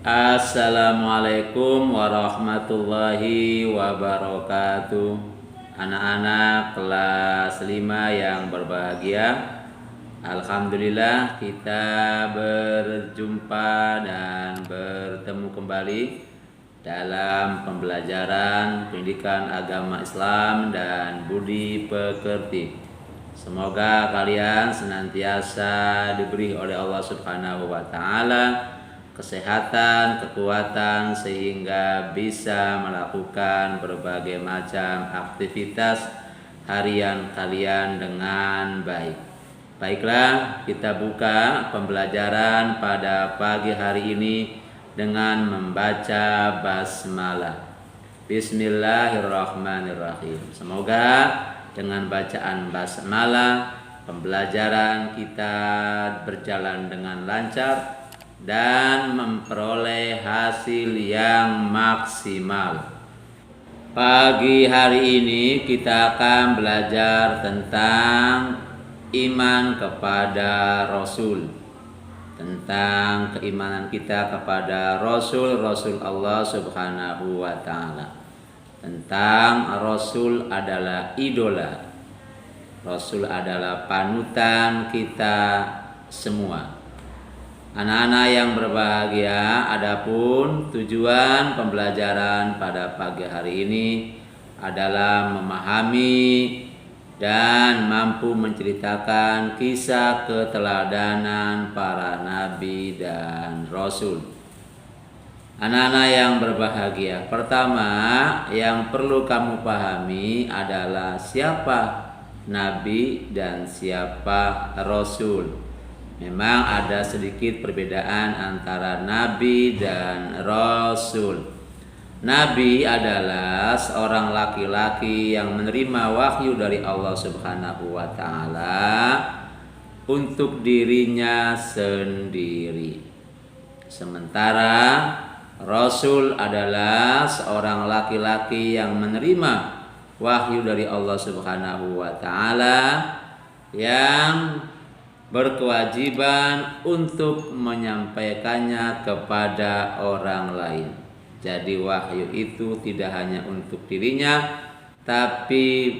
Assalamualaikum warahmatullahi wabarakatuh. Anak-anak kelas 5 yang berbahagia, alhamdulillah kita berjumpa dan bertemu kembali dalam pembelajaran pendidikan agama Islam dan budi pekerti. Semoga kalian senantiasa diberi oleh Allah Subhanahu wa taala kesehatan, kekuatan sehingga bisa melakukan berbagai macam aktivitas harian kalian dengan baik. Baiklah, kita buka pembelajaran pada pagi hari ini dengan membaca basmalah. Bismillahirrahmanirrahim. Semoga dengan bacaan basmalah pembelajaran kita berjalan dengan lancar dan memperoleh hasil yang maksimal. Pagi hari ini kita akan belajar tentang iman kepada Rasul, tentang keimanan kita kepada Rasul Allah Subhanahu wa taala. Tentang Rasul adalah idola, Rasul adalah panutan kita semua. Anak-anak yang berbahagia, adapun tujuan pembelajaran pada pagi hari ini adalah memahami dan mampu menceritakan kisah keteladanan para nabi dan rasul. Anak-anak yang berbahagia, pertama yang perlu kamu pahami adalah siapa nabi dan siapa rasul. Memang ada sedikit perbedaan antara nabi dan rasul. Nabi adalah seorang laki-laki yang menerima wahyu dari Allah Subhanahu wa taala untuk dirinya sendiri. Sementara rasul adalah seorang laki-laki yang menerima wahyu dari Allah Subhanahu wa taala yang berkewajiban untuk menyampaikannya kepada orang lain. Jadi wahyu itu tidak hanya untuk dirinya, tapi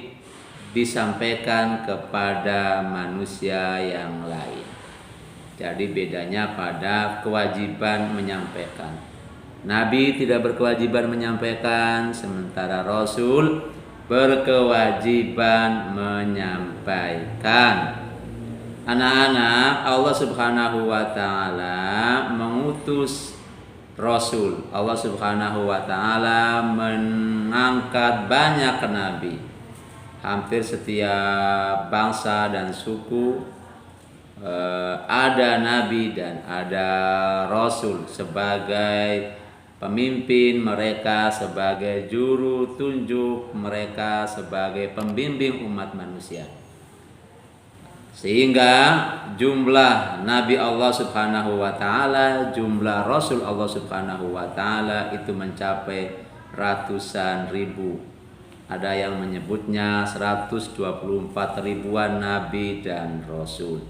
disampaikan kepada manusia yang lain. Jadi bedanya pada kewajiban menyampaikan. Nabi tidak berkewajiban menyampaikan, sementara Rasul berkewajiban menyampaikan. Anak-anak, Allah Subhanahu wa taala mengutus Rasul. Allah Subhanahu wa taala mengangkat banyak nabi. Hampir setiap bangsa dan suku ada nabi dan ada rasul sebagai pemimpin mereka, sebagai juru tunjuk mereka, sebagai pembimbing umat manusia. Sehingga jumlah nabi Allah Subhanahu wa taala, jumlah rasul Allah Subhanahu wa taala itu mencapai ratusan ribu. Ada yang menyebutnya 124 ribuan nabi dan rasul.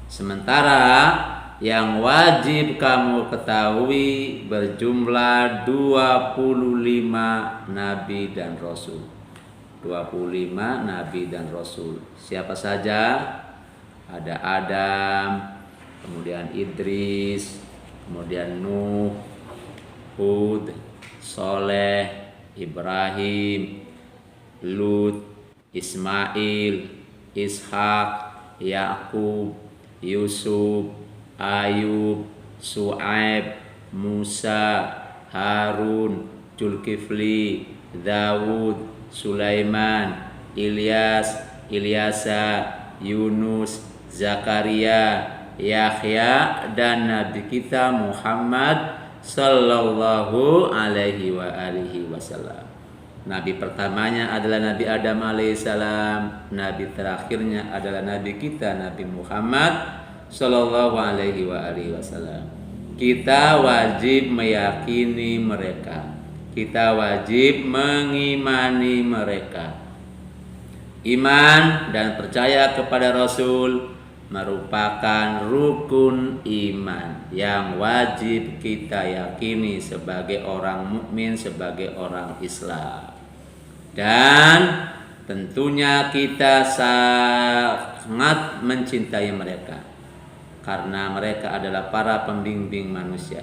Sementara yang wajib kamu ketahui berjumlah 25 nabi dan rasul. 25 nabi dan rasul. Siapa saja? Ada Adam, kemudian Idris, kemudian Nuh, Hud, Soleh, Ibrahim, Lut, Ismail, Ishak, Yakub, Yusuf, Ayub, Su'aib, Musa, Harun, Zulkifli, Dawud, Sulaiman, Ilyasa, Yunus, Zakaria, Yahya, dan Nabi kita Muhammad sallallahu alaihi wa alihi wasallam. Nabi pertamanya adalah Nabi Adam alaihissalam. Nabi terakhirnya adalah Nabi kita Nabi Muhammad sallallahu alaihi wa alihi wasallam. Kita wajib meyakini mereka. Kita wajib mengimani mereka. Iman dan percaya kepada Rasul merupakan rukun iman yang wajib kita yakini sebagai orang mukmin, sebagai orang Islam. Dan tentunya kita sangat mencintai mereka karena mereka adalah para pembimbing manusia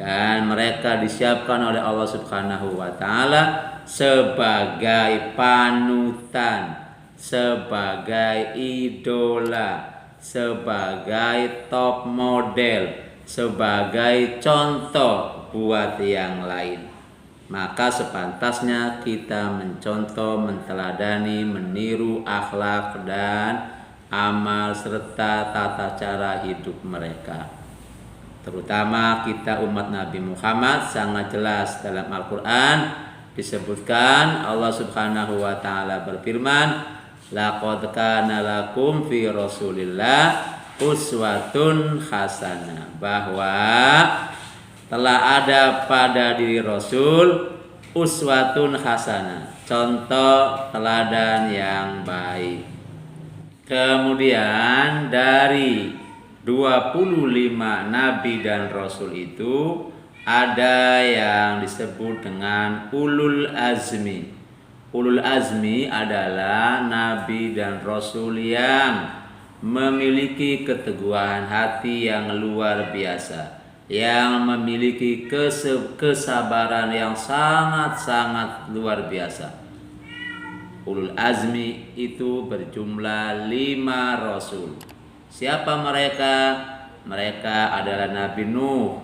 dan mereka disiapkan oleh Allah Subhanahu wa taala sebagai panutan, sebagai idola, sebagai top model, sebagai contoh buat yang lain. Maka sepantasnya kita mencontoh, menteladani, meniru akhlak dan amal serta tata cara hidup mereka. Terutama kita umat Nabi Muhammad, sangat jelas dalam Al-Quran disebutkan Allah Subhanahu wa taala berfirman, laqad kana lakum fi Rasulillah uswatun hasanah, bahwa telah ada pada diri Rasul uswatun hasanah, contoh teladan yang baik. Kemudian dari 25 nabi dan rasul itu ada yang disebut dengan ulul azmi. Ulul azmi adalah nabi dan rasul yang memiliki keteguhan hati yang luar biasa, yang memiliki kesabaran yang sangat-sangat luar biasa. Ulul azmi itu berjumlah 5 rasul. Siapa mereka? Mereka adalah Nabi Nuh,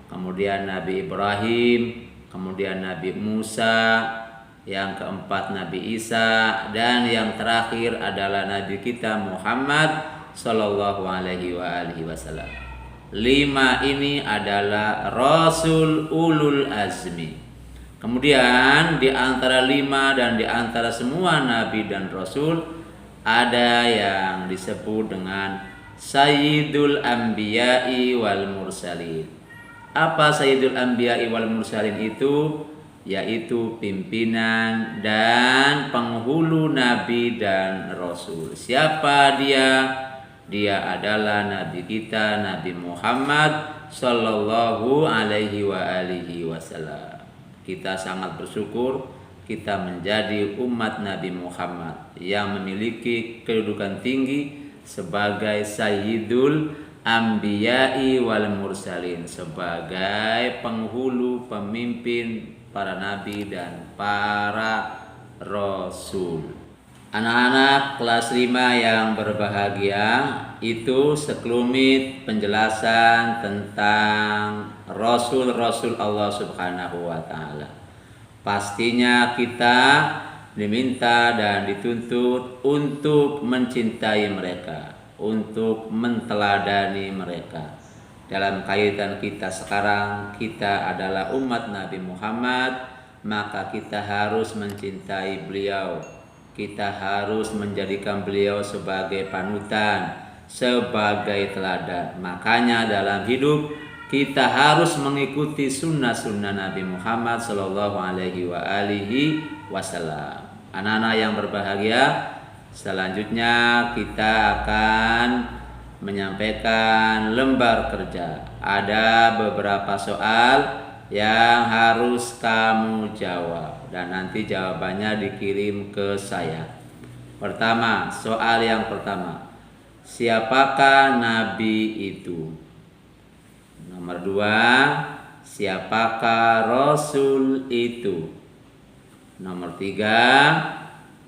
kemudian Nabi Ibrahim, kemudian Nabi Musa, yang keempat Nabi Isa, dan yang terakhir adalah Nabi kita Muhammad Sallallahu Alaihi Wasallam. 5 ini adalah Rasul Ulul Azmi. Kemudian di antara 5 dan di antara semua Nabi dan Rasul ada yang disebut dengan Sayyidul Anbiya'i wal Mursalin. Apa Sayyidul Anbiya'i wal Mursalin itu? Yaitu pimpinan dan penghulu Nabi dan Rasul. Siapa dia? Dia adalah Nabi kita Nabi Muhammad Sallallahu Alaihi Wasallam. Kita sangat bersyukur kita menjadi umat Nabi Muhammad yang memiliki kedudukan tinggi sebagai Sayyidul Anbiya'i wal Mursalin, sebagai penghulu pemimpin para nabi dan para rasul. Anak-anak kelas 5 yang berbahagia, itu sekelumit penjelasan tentang rasul-rasul Allah Subhanahu wa taala. Pastinya kita diminta dan dituntut untuk mencintai mereka, untuk menteladani mereka. Dalam kaitan kita sekarang, kita adalah umat Nabi Muhammad, maka kita harus mencintai beliau. Kita harus menjadikan beliau sebagai panutan, sebagai teladan. Makanya dalam hidup kita harus mengikuti sunnah-sunnah Nabi Muhammad Sallallahu Alaihi Wasallam. Anak-anak yang berbahagia, selanjutnya kita akan menyampaikan lembar kerja. Ada beberapa soal yang harus kamu jawab dan nanti jawabannya dikirim ke saya. Pertama, soal yang pertama, siapakah Nabi itu? Nomor 2, siapakah Rasul itu? Nomor 3,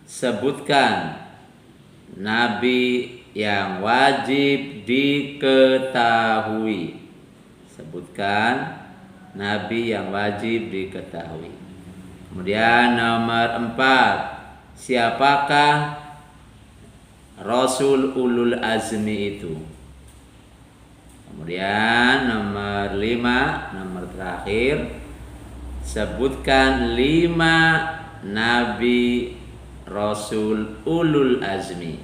sebutkan Nabi yang wajib diketahui. Sebutkan Nabi yang wajib diketahui. Kemudian nomor 4, siapakah Rasul Ulul Azmi itu? Kemudian nomor 5, nomor terakhir, sebutkan 5 Nabi Rasul Ulul Azmi.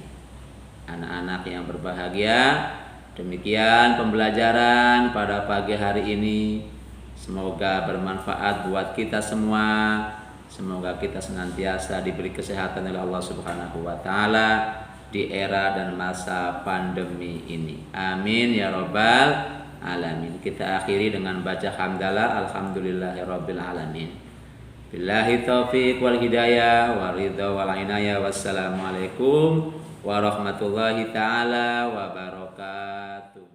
Anak-anak yang berbahagia, demikian pembelajaran pada pagi hari ini. Semoga bermanfaat buat kita semua. Semoga kita senantiasa diberi kesehatan oleh Allah Subhanahu wa taala, di era dan masa pandemi ini. Amin ya rabbal alamin. Kita akhiri dengan baca hamdalah alhamdulillahirabbil alamin. Billahi taufiq wal hidayah wa ridha wal inayah. Wassalamualaikum warahmatullahi taala wabarakatuh.